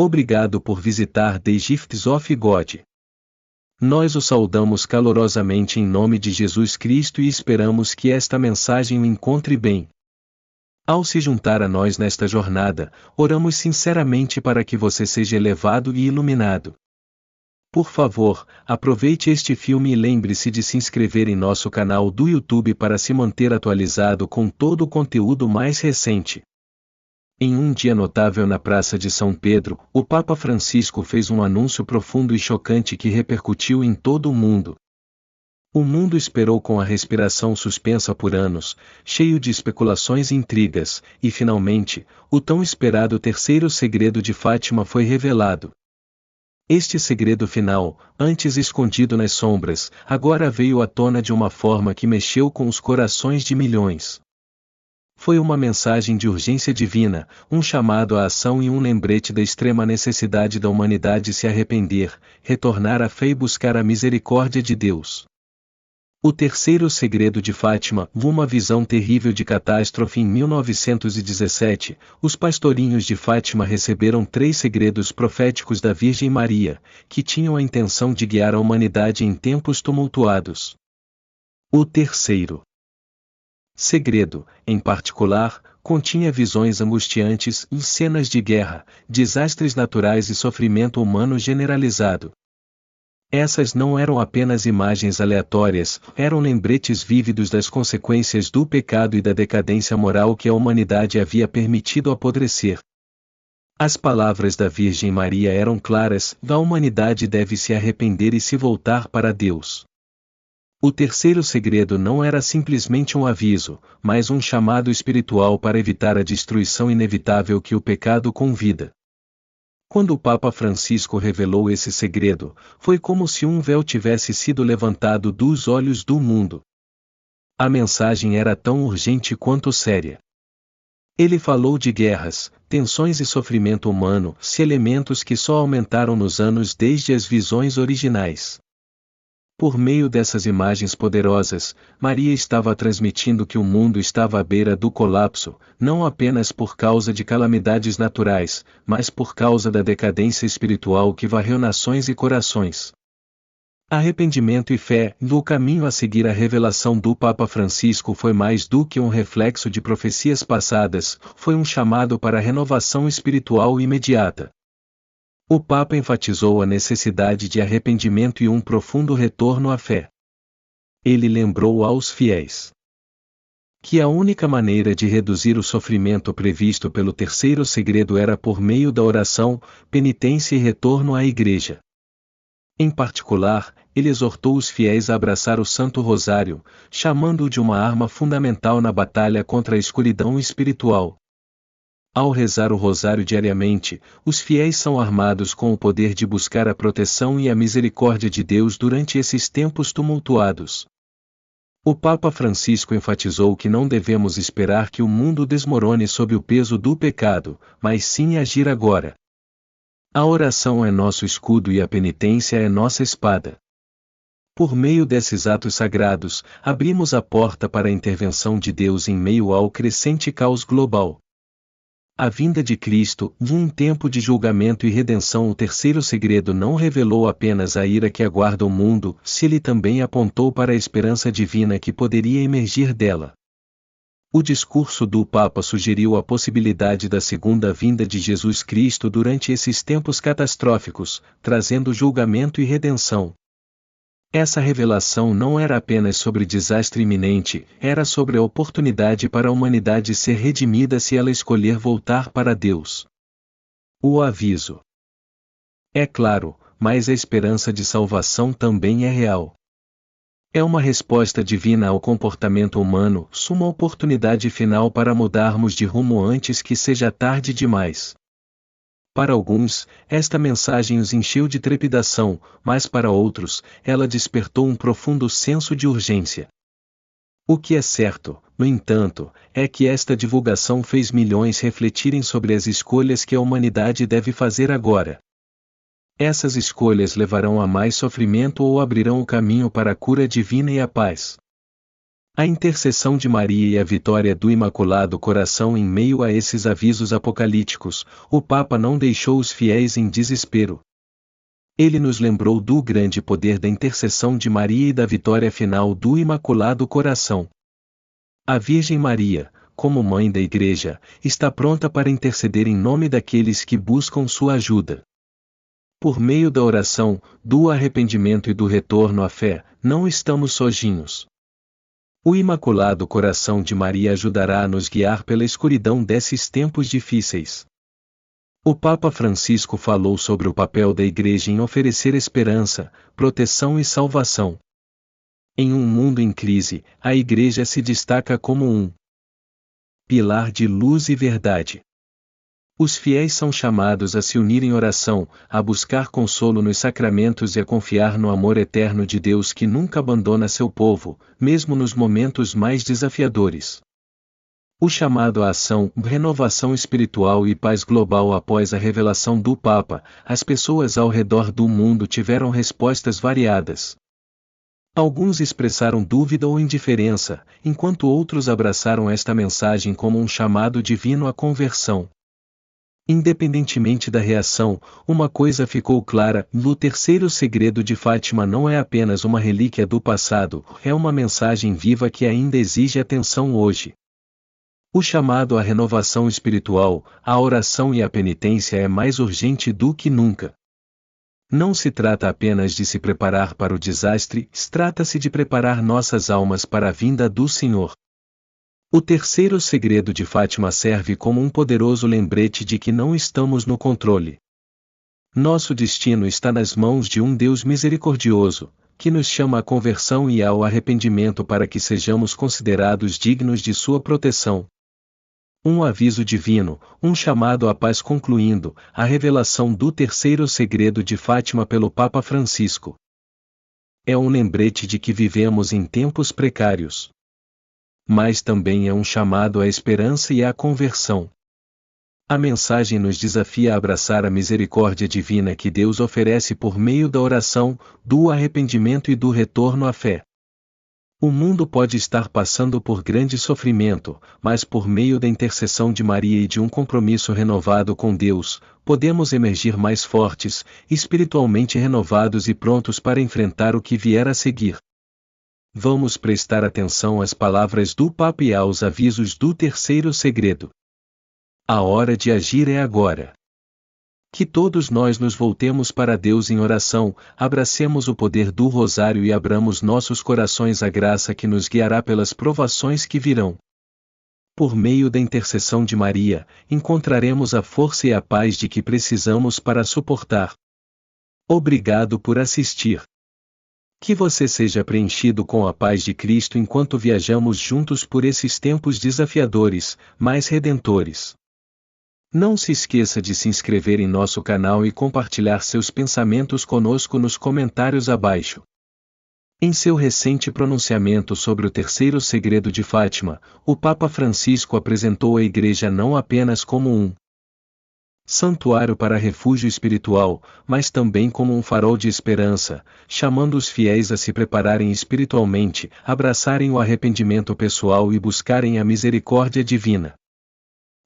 Obrigado por visitar The Gifts of God. Nós o saudamos calorosamente em nome de Jesus Cristo e esperamos que esta mensagem o encontre bem. Ao se juntar a nós nesta jornada, oramos sinceramente para que você seja elevado e iluminado. Por favor, aproveite este filme e lembre-se de se inscrever em nosso canal do YouTube para se manter atualizado com todo o conteúdo mais recente. Em um dia notável na Praça de São Pedro, o Papa Francisco fez um anúncio profundo e chocante que repercutiu em todo o mundo. O mundo esperou com a respiração suspensa por anos, cheio de especulações e intrigas, e finalmente, o tão esperado terceiro segredo de Fátima foi revelado. Este segredo final, antes escondido nas sombras, agora veio à tona de uma forma que mexeu com os corações de milhões. Foi uma mensagem de urgência divina, um chamado à ação e um lembrete da extrema necessidade da humanidade se arrepender, retornar à fé e buscar a misericórdia de Deus. O terceiro segredo de Fátima, uma visão terrível de catástrofe em 1917, os pastorinhos de Fátima receberam 3 segredos proféticos da Virgem Maria, que tinham a intenção de guiar a humanidade em tempos tumultuados. O terceiro segredo, em particular, continha visões angustiantes e cenas de guerra, desastres naturais e sofrimento humano generalizado. Essas não eram apenas imagens aleatórias, eram lembretes vívidos das consequências do pecado e da decadência moral que a humanidade havia permitido apodrecer. As palavras da Virgem Maria eram claras: a humanidade deve se arrepender e se voltar para Deus. O terceiro segredo não era simplesmente um aviso, mas um chamado espiritual para evitar a destruição inevitável que o pecado convida. Quando o Papa Francisco revelou esse segredo, foi como se um véu tivesse sido levantado dos olhos do mundo. A mensagem era tão urgente quanto séria. Ele falou de guerras, tensões e sofrimento humano, elementos que só aumentaram nos anos desde as visões originais. Por meio dessas imagens poderosas, Maria estava transmitindo que o mundo estava à beira do colapso, não apenas por causa de calamidades naturais, mas por causa da decadência espiritual que varreu nações e corações. Arrependimento e fé, no caminho a seguir à revelação do Papa Francisco foi mais do que um reflexo de profecias passadas, foi um chamado para a renovação espiritual imediata. O Papa enfatizou a necessidade de arrependimento e um profundo retorno à fé. Ele lembrou aos fiéis que a única maneira de reduzir o sofrimento previsto pelo terceiro segredo era por meio da oração, penitência e retorno à Igreja. Em particular, ele exortou os fiéis a abraçar o Santo Rosário, chamando-o de uma arma fundamental na batalha contra a escuridão espiritual. Ao rezar o rosário diariamente, os fiéis são armados com o poder de buscar a proteção e a misericórdia de Deus durante esses tempos tumultuados. O Papa Francisco enfatizou que não devemos esperar que o mundo desmorone sob o peso do pecado, mas sim agir agora. A oração é nosso escudo e a penitência é nossa espada. Por meio desses atos sagrados, abrimos a porta para a intervenção de Deus em meio ao crescente caos global. A vinda de Cristo, um tempo de julgamento e redenção. O terceiro segredo não revelou apenas a ira que aguarda o mundo, se ele também apontou para a esperança divina que poderia emergir dela. O discurso do Papa sugeriu a possibilidade da segunda vinda de Jesus Cristo durante esses tempos catastróficos, trazendo julgamento e redenção. Essa revelação não era apenas sobre desastre iminente, era sobre a oportunidade para a humanidade ser redimida se ela escolher voltar para Deus. O aviso é claro, mas a esperança de salvação também é real. É uma resposta divina ao comportamento humano, uma oportunidade final para mudarmos de rumo antes que seja tarde demais. Para alguns, esta mensagem os encheu de trepidação, mas para outros, ela despertou um profundo senso de urgência. O que é certo, no entanto, é que esta divulgação fez milhões refletirem sobre as escolhas que a humanidade deve fazer agora. Essas escolhas levarão a mais sofrimento ou abrirão o caminho para a cura divina e a paz? A intercessão de Maria e a vitória do Imaculado Coração em meio a esses avisos apocalípticos, o Papa não deixou os fiéis em desespero. Ele nos lembrou do grande poder da intercessão de Maria e da vitória final do Imaculado Coração. A Virgem Maria, como Mãe da Igreja, está pronta para interceder em nome daqueles que buscam sua ajuda. Por meio da oração, do arrependimento e do retorno à fé, não estamos sozinhos. O Imaculado Coração de Maria ajudará a nos guiar pela escuridão desses tempos difíceis. O Papa Francisco falou sobre o papel da Igreja em oferecer esperança, proteção e salvação. Em um mundo em crise, a Igreja se destaca como um pilar de luz e verdade. Os fiéis são chamados a se unir em oração, a buscar consolo nos sacramentos e a confiar no amor eterno de Deus que nunca abandona seu povo, mesmo nos momentos mais desafiadores. O chamado à ação, renovação espiritual e paz global. Após a revelação do Papa, as pessoas ao redor do mundo tiveram respostas variadas. Alguns expressaram dúvida ou indiferença, enquanto outros abraçaram esta mensagem como um chamado divino à conversão. Independentemente da reação, uma coisa ficou clara: o terceiro segredo de Fátima não é apenas uma relíquia do passado, é uma mensagem viva que ainda exige atenção hoje. O chamado à renovação espiritual, à oração e à penitência é mais urgente do que nunca. Não se trata apenas de se preparar para o desastre, trata-se de preparar nossas almas para a vinda do Senhor. O terceiro segredo de Fátima serve como um poderoso lembrete de que não estamos no controle. Nosso destino está nas mãos de um Deus misericordioso, que nos chama à conversão e ao arrependimento para que sejamos considerados dignos de sua proteção. Um aviso divino, um chamado à paz. Concluindo, a revelação do terceiro segredo de Fátima pelo Papa Francisco é um lembrete de que vivemos em tempos precários. Mas também é um chamado à esperança e à conversão. A mensagem nos desafia a abraçar a misericórdia divina que Deus oferece por meio da oração, do arrependimento e do retorno à fé. O mundo pode estar passando por grande sofrimento, mas por meio da intercessão de Maria e de um compromisso renovado com Deus, podemos emergir mais fortes, espiritualmente renovados e prontos para enfrentar o que vier a seguir. Vamos prestar atenção às palavras do Papa e aos avisos do terceiro segredo. A hora de agir é agora. Que todos nós nos voltemos para Deus em oração, abracemos o poder do rosário e abramos nossos corações à graça que nos guiará pelas provações que virão. Por meio da intercessão de Maria, encontraremos a força e a paz de que precisamos para suportar. Obrigado por assistir. Que você seja preenchido com a paz de Cristo enquanto viajamos juntos por esses tempos desafiadores, mas redentores. Não se esqueça de se inscrever em nosso canal e compartilhar seus pensamentos conosco nos comentários abaixo. Em seu recente pronunciamento sobre o terceiro segredo de Fátima, o Papa Francisco apresentou a Igreja não apenas como um santuário para refúgio espiritual, mas também como um farol de esperança, chamando os fiéis a se prepararem espiritualmente, abraçarem o arrependimento pessoal e buscarem a misericórdia divina.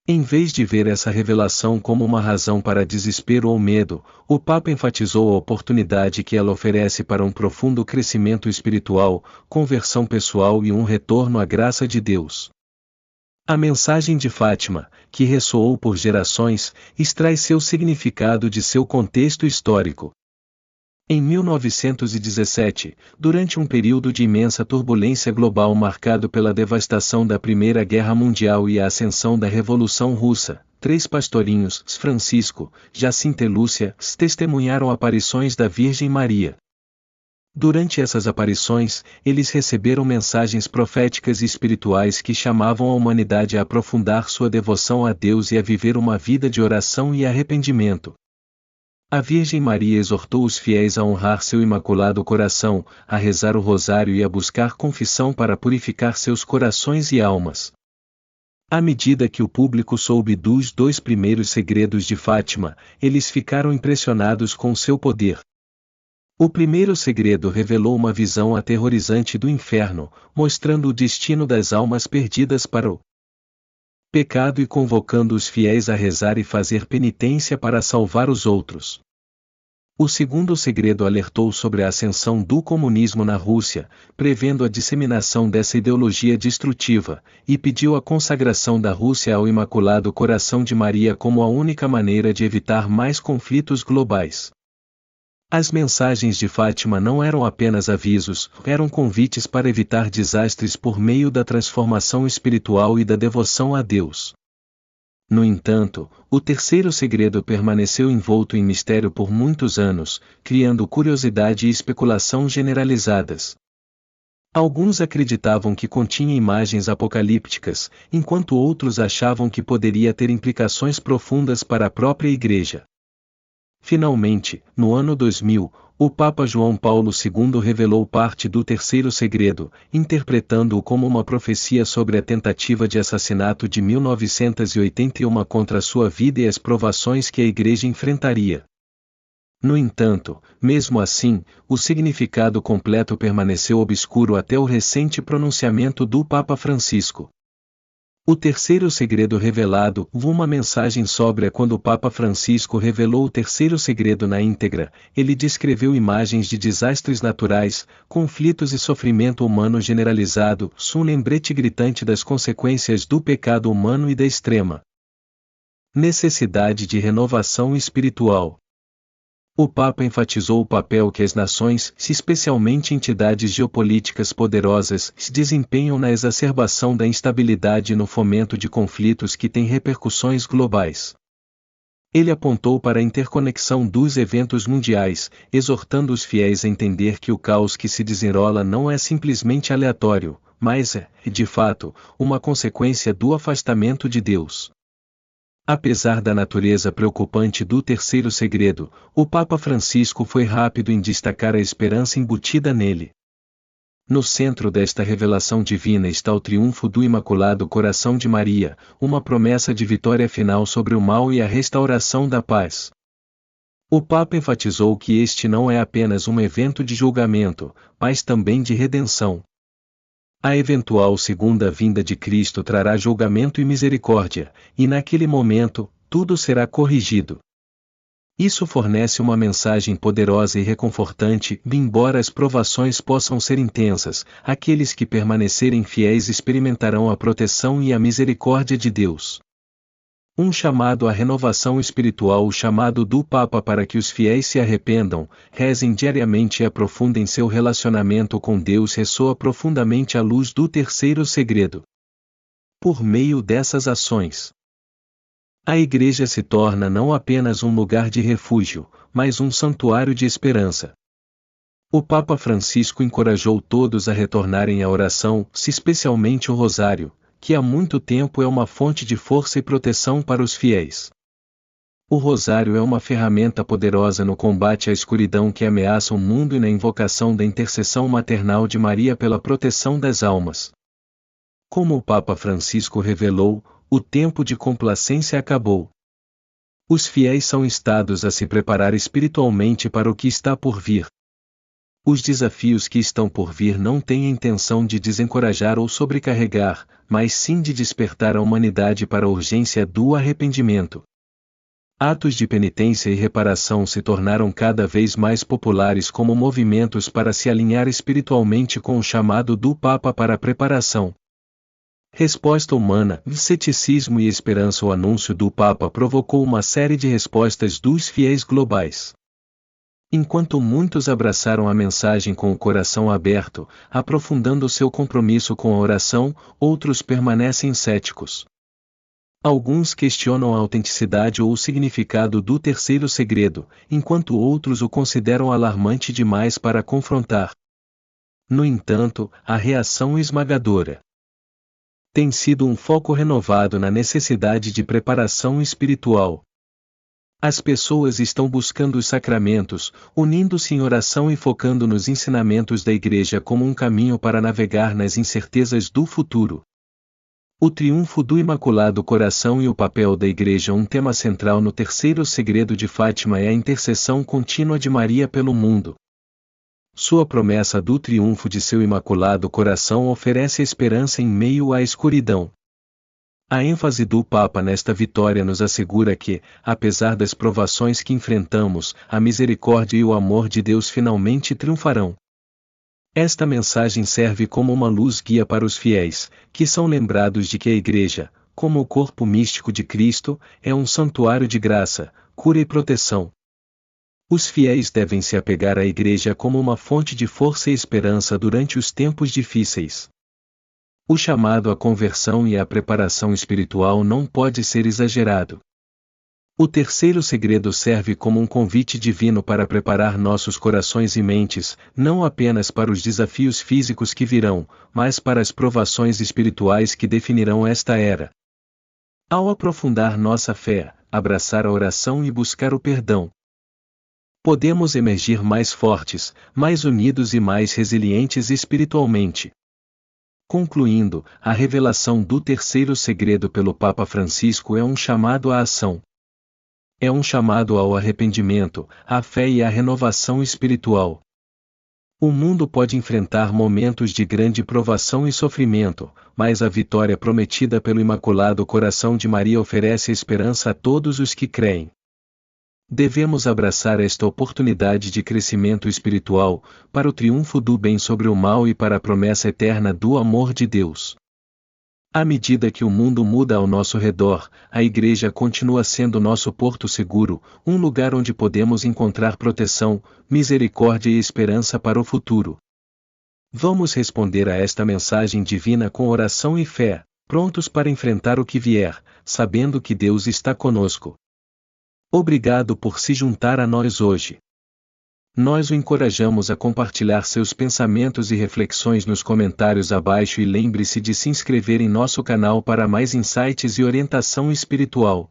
Em vez de ver essa revelação como uma razão para desespero ou medo, o Papa enfatizou a oportunidade que ela oferece para um profundo crescimento espiritual, conversão pessoal e um retorno à graça de Deus. A mensagem de Fátima, que ressoou por gerações, extrai seu significado de seu contexto histórico. Em 1917, durante um período de imensa turbulência global marcado pela devastação da Primeira Guerra Mundial e a ascensão da Revolução Russa, 3 pastorinhos, Francisco, Jacinta e Lúcia, testemunharam aparições da Virgem Maria. Durante essas aparições, eles receberam mensagens proféticas e espirituais que chamavam a humanidade a aprofundar sua devoção a Deus e a viver uma vida de oração e arrependimento. A Virgem Maria exortou os fiéis a honrar seu Imaculado Coração, a rezar o rosário e a buscar confissão para purificar seus corações e almas. À medida que o público soube dos 2 primeiros segredos de Fátima, eles ficaram impressionados com seu poder. O primeiro segredo revelou uma visão aterrorizante do inferno, mostrando o destino das almas perdidas para o pecado e convocando os fiéis a rezar e fazer penitência para salvar os outros. O segundo segredo alertou sobre a ascensão do comunismo na Rússia, prevendo a disseminação dessa ideologia destrutiva, e pediu a consagração da Rússia ao Imaculado Coração de Maria como a única maneira de evitar mais conflitos globais. As mensagens de Fátima não eram apenas avisos, eram convites para evitar desastres por meio da transformação espiritual e da devoção a Deus. No entanto, o terceiro segredo permaneceu envolto em mistério por muitos anos, criando curiosidade e especulação generalizadas. Alguns acreditavam que continha imagens apocalípticas, enquanto outros achavam que poderia ter implicações profundas para a própria Igreja. Finalmente, no ano 2000, o Papa João Paulo II revelou parte do terceiro segredo, interpretando-o como uma profecia sobre a tentativa de assassinato de 1981 contra sua vida e as provações que a Igreja enfrentaria. No entanto, mesmo assim, o significado completo permaneceu obscuro até o recente pronunciamento do Papa Francisco. O terceiro segredo revelado, uma mensagem sóbria. Quando o Papa Francisco revelou o terceiro segredo na íntegra, ele descreveu imagens de desastres naturais, conflitos e sofrimento humano generalizado, um lembrete gritante das consequências do pecado humano e da extrema necessidade de renovação espiritual. O Papa enfatizou o papel que as nações, especialmente entidades geopolíticas poderosas, desempenham na exacerbação da instabilidade e no fomento de conflitos que têm repercussões globais. Ele apontou para a interconexão dos eventos mundiais, exortando os fiéis a entender que o caos que se desenrola não é simplesmente aleatório, mas é, de fato, uma consequência do afastamento de Deus. Apesar da natureza preocupante do terceiro segredo, o Papa Francisco foi rápido em destacar a esperança embutida nele. No centro desta revelação divina está o triunfo do Imaculado Coração de Maria, uma promessa de vitória final sobre o mal e a restauração da paz. O Papa enfatizou que este não é apenas um evento de julgamento, mas também de redenção. A eventual segunda vinda de Cristo trará julgamento e misericórdia, e naquele momento, tudo será corrigido. Isso fornece uma mensagem poderosa e reconfortante, embora as provações possam ser intensas, aqueles que permanecerem fiéis experimentarão a proteção e a misericórdia de Deus. Um chamado à renovação espiritual. O chamado do Papa para que os fiéis se arrependam, rezem diariamente e aprofundem seu relacionamento com Deus ressoa profundamente à luz do terceiro segredo. Por meio dessas ações, a Igreja se torna não apenas um lugar de refúgio, mas um santuário de esperança. O Papa Francisco encorajou todos a retornarem à oração, especialmente o Rosário, que há muito tempo é uma fonte de força e proteção para os fiéis. O Rosário é uma ferramenta poderosa no combate à escuridão que ameaça o mundo e na invocação da intercessão maternal de Maria pela proteção das almas. Como o Papa Francisco revelou, o tempo de complacência acabou. Os fiéis são instados a se preparar espiritualmente para o que está por vir. Os desafios que estão por vir não têm a intenção de desencorajar ou sobrecarregar, mas sim de despertar a humanidade para a urgência do arrependimento. Atos de penitência e reparação se tornaram cada vez mais populares como movimentos para se alinhar espiritualmente com o chamado do Papa para a preparação. Resposta humana, ceticismo e esperança. O anúncio do Papa provocou uma série de respostas dos fiéis globais. Enquanto muitos abraçaram a mensagem com o coração aberto, aprofundando seu compromisso com a oração, outros permanecem céticos. Alguns questionam a autenticidade ou o significado do terceiro segredo, enquanto outros o consideram alarmante demais para confrontar. No entanto, a reação esmagadora tem sido um foco renovado na necessidade de preparação espiritual. As pessoas estão buscando os sacramentos, unindo-se em oração e focando nos ensinamentos da Igreja como um caminho para navegar nas incertezas do futuro. O triunfo do Imaculado Coração e o papel da Igreja. Um tema central no terceiro segredo de Fátima é a intercessão contínua de Maria pelo mundo. Sua promessa do triunfo de seu imaculado coração oferece esperança em meio à escuridão. A ênfase do Papa nesta vitória nos assegura que, apesar das provações que enfrentamos, a misericórdia e o amor de Deus finalmente triunfarão. Esta mensagem serve como uma luz guia para os fiéis, que são lembrados de que a Igreja, como o corpo místico de Cristo, é um santuário de graça, cura e proteção. Os fiéis devem se apegar à Igreja como uma fonte de força e esperança durante os tempos difíceis. O chamado à conversão e à preparação espiritual não pode ser exagerado. O terceiro segredo serve como um convite divino para preparar nossos corações e mentes, não apenas para os desafios físicos que virão, mas para as provações espirituais que definirão esta era. Ao aprofundar nossa fé, abraçar a oração e buscar o perdão, podemos emergir mais fortes, mais unidos e mais resilientes espiritualmente. Concluindo, a revelação do terceiro segredo pelo Papa Francisco é um chamado à ação. É um chamado ao arrependimento, à fé e à renovação espiritual. O mundo pode enfrentar momentos de grande provação e sofrimento, mas a vitória prometida pelo Imaculado Coração de Maria oferece esperança a todos os que creem. Devemos abraçar esta oportunidade de crescimento espiritual, para o triunfo do bem sobre o mal e para a promessa eterna do amor de Deus. À medida que o mundo muda ao nosso redor, a Igreja continua sendo nosso porto seguro, um lugar onde podemos encontrar proteção, misericórdia e esperança para o futuro. Vamos responder a esta mensagem divina com oração e fé, prontos para enfrentar o que vier, sabendo que Deus está conosco. Obrigado por se juntar a nós hoje. Nós o encorajamos a compartilhar seus pensamentos e reflexões nos comentários abaixo e lembre-se de se inscrever em nosso canal para mais insights e orientação espiritual.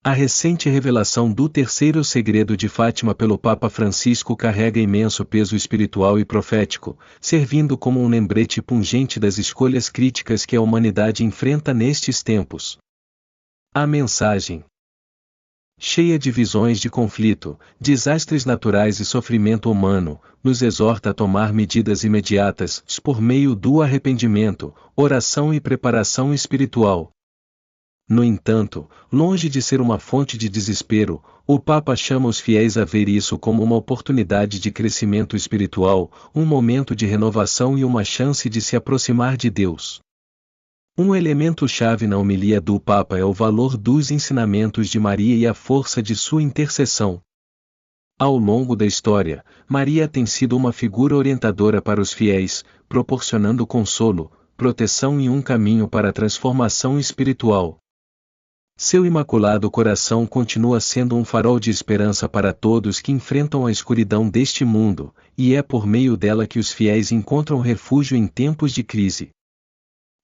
A recente revelação do terceiro segredo de Fátima pelo Papa Francisco carrega imenso peso espiritual e profético, servindo como um lembrete pungente das escolhas críticas que a humanidade enfrenta nestes tempos. A mensagem, cheia de visões de conflito, desastres naturais e sofrimento humano, nos exorta a tomar medidas imediatas, por meio do arrependimento, oração e preparação espiritual. No entanto, longe de ser uma fonte de desespero, o Papa chama os fiéis a ver isso como uma oportunidade de crescimento espiritual, um momento de renovação e uma chance de se aproximar de Deus. Um elemento-chave na homilia do Papa é o valor dos ensinamentos de Maria e a força de sua intercessão. Ao longo da história, Maria tem sido uma figura orientadora para os fiéis, proporcionando consolo, proteção e um caminho para a transformação espiritual. Seu Imaculado Coração continua sendo um farol de esperança para todos que enfrentam a escuridão deste mundo, e é por meio dela que os fiéis encontram refúgio em tempos de crise.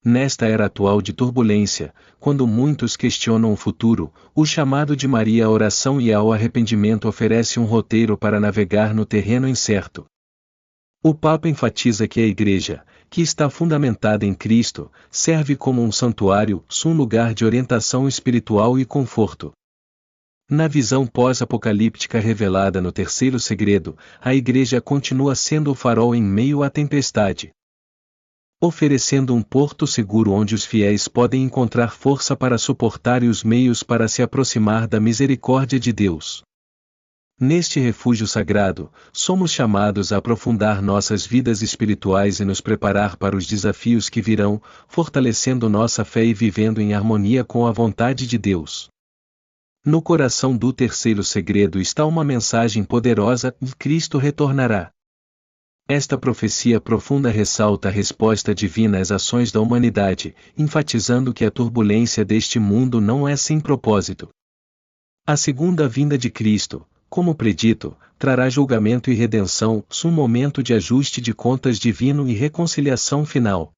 Nesta era atual de turbulência, quando muitos questionam o futuro, o chamado de Maria à oração e ao arrependimento oferece um roteiro para navegar no terreno incerto. O Papa enfatiza que a Igreja, que está fundamentada em Cristo, serve como um santuário, um lugar de orientação espiritual e conforto. Na visão pós-apocalíptica revelada no terceiro segredo, a Igreja continua sendo o farol em meio à tempestade, oferecendo um porto seguro onde os fiéis podem encontrar força para suportar e os meios para se aproximar da misericórdia de Deus. Neste refúgio sagrado, somos chamados a aprofundar nossas vidas espirituais e nos preparar para os desafios que virão, fortalecendo nossa fé e vivendo em harmonia com a vontade de Deus. No coração do terceiro segredo está uma mensagem poderosa: Cristo retornará. Esta profecia profunda ressalta a resposta divina às ações da humanidade, enfatizando que a turbulência deste mundo não é sem propósito. A segunda vinda de Cristo, como predito, trará julgamento e redenção, um momento de ajuste de contas divino e reconciliação final.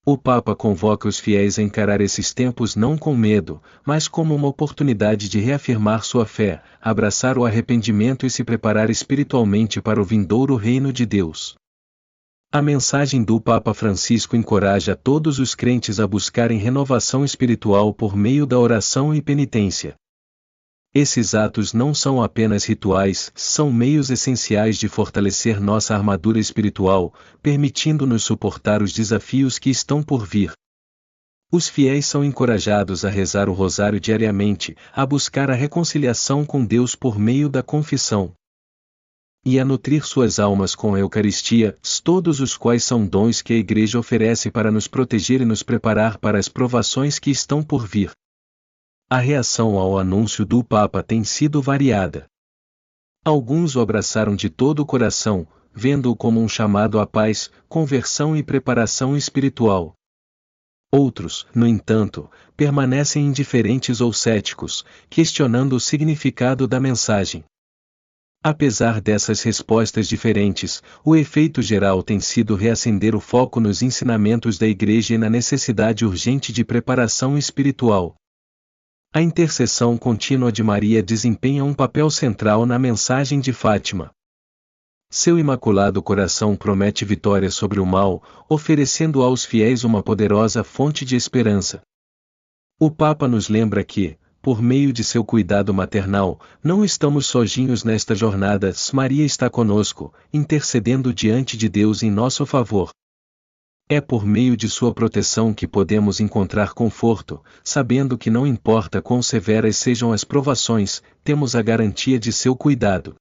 O Papa convoca os fiéis a encarar esses tempos não com medo, mas como uma oportunidade de reafirmar sua fé, abraçar o arrependimento e se preparar espiritualmente para o vindouro reino de Deus. A mensagem do Papa Francisco encoraja todos os crentes a buscarem renovação espiritual por meio da oração e penitência. Esses atos não são apenas rituais, são meios essenciais de fortalecer nossa armadura espiritual, permitindo-nos suportar os desafios que estão por vir. Os fiéis são encorajados a rezar o rosário diariamente, a buscar a reconciliação com Deus por meio da confissão e a nutrir suas almas com a Eucaristia, todos os quais são dons que a Igreja oferece para nos proteger e nos preparar para as provações que estão por vir. A reação ao anúncio do Papa tem sido variada. Alguns o abraçaram de todo o coração, vendo-o como um chamado à paz, conversão e preparação espiritual. Outros, no entanto, permanecem indiferentes ou céticos, questionando o significado da mensagem. Apesar dessas respostas diferentes, o efeito geral tem sido reacender o foco nos ensinamentos da Igreja e na necessidade urgente de preparação espiritual. A intercessão contínua de Maria desempenha um papel central na mensagem de Fátima. Seu imaculado coração promete vitória sobre o mal, oferecendo aos fiéis uma poderosa fonte de esperança. O Papa nos lembra que, por meio de seu cuidado maternal, não estamos sozinhos nesta jornada. Maria está conosco, intercedendo diante de Deus em nosso favor. É por meio de sua proteção que podemos encontrar conforto, sabendo que não importa quão severas sejam as provações, temos a garantia de seu cuidado.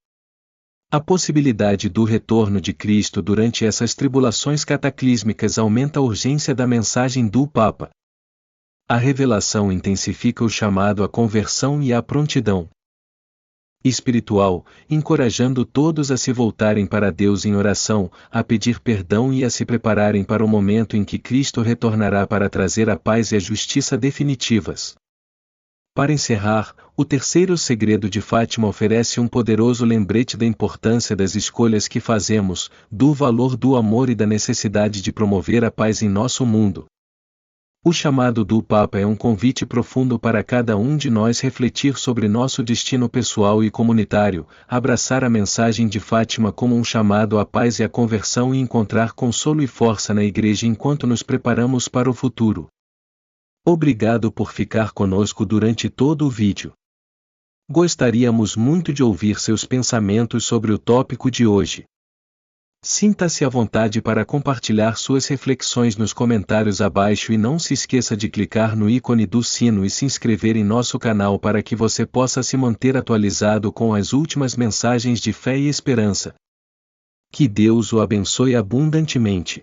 A possibilidade do retorno de Cristo durante essas tribulações cataclísmicas aumenta a urgência da mensagem do Papa. A revelação intensifica o chamado à conversão e à prontidão espiritual, encorajando todos a se voltarem para Deus em oração, a pedir perdão e a se prepararem para o momento em que Cristo retornará para trazer a paz e a justiça definitivas. Para encerrar, o terceiro segredo de Fátima oferece um poderoso lembrete da importância das escolhas que fazemos, do valor do amor e da necessidade de promover a paz em nosso mundo. O chamado do Papa é um convite profundo para cada um de nós refletir sobre nosso destino pessoal e comunitário, abraçar a mensagem de Fátima como um chamado à paz e à conversão e encontrar consolo e força na Igreja enquanto nos preparamos para o futuro. Obrigado por ficar conosco durante todo o vídeo. Gostaríamos muito de ouvir seus pensamentos sobre o tópico de hoje. Sinta-se à vontade para compartilhar suas reflexões nos comentários abaixo e não se esqueça de clicar no ícone do sino e se inscrever em nosso canal para que você possa se manter atualizado com as últimas mensagens de fé e esperança. Que Deus o abençoe abundantemente.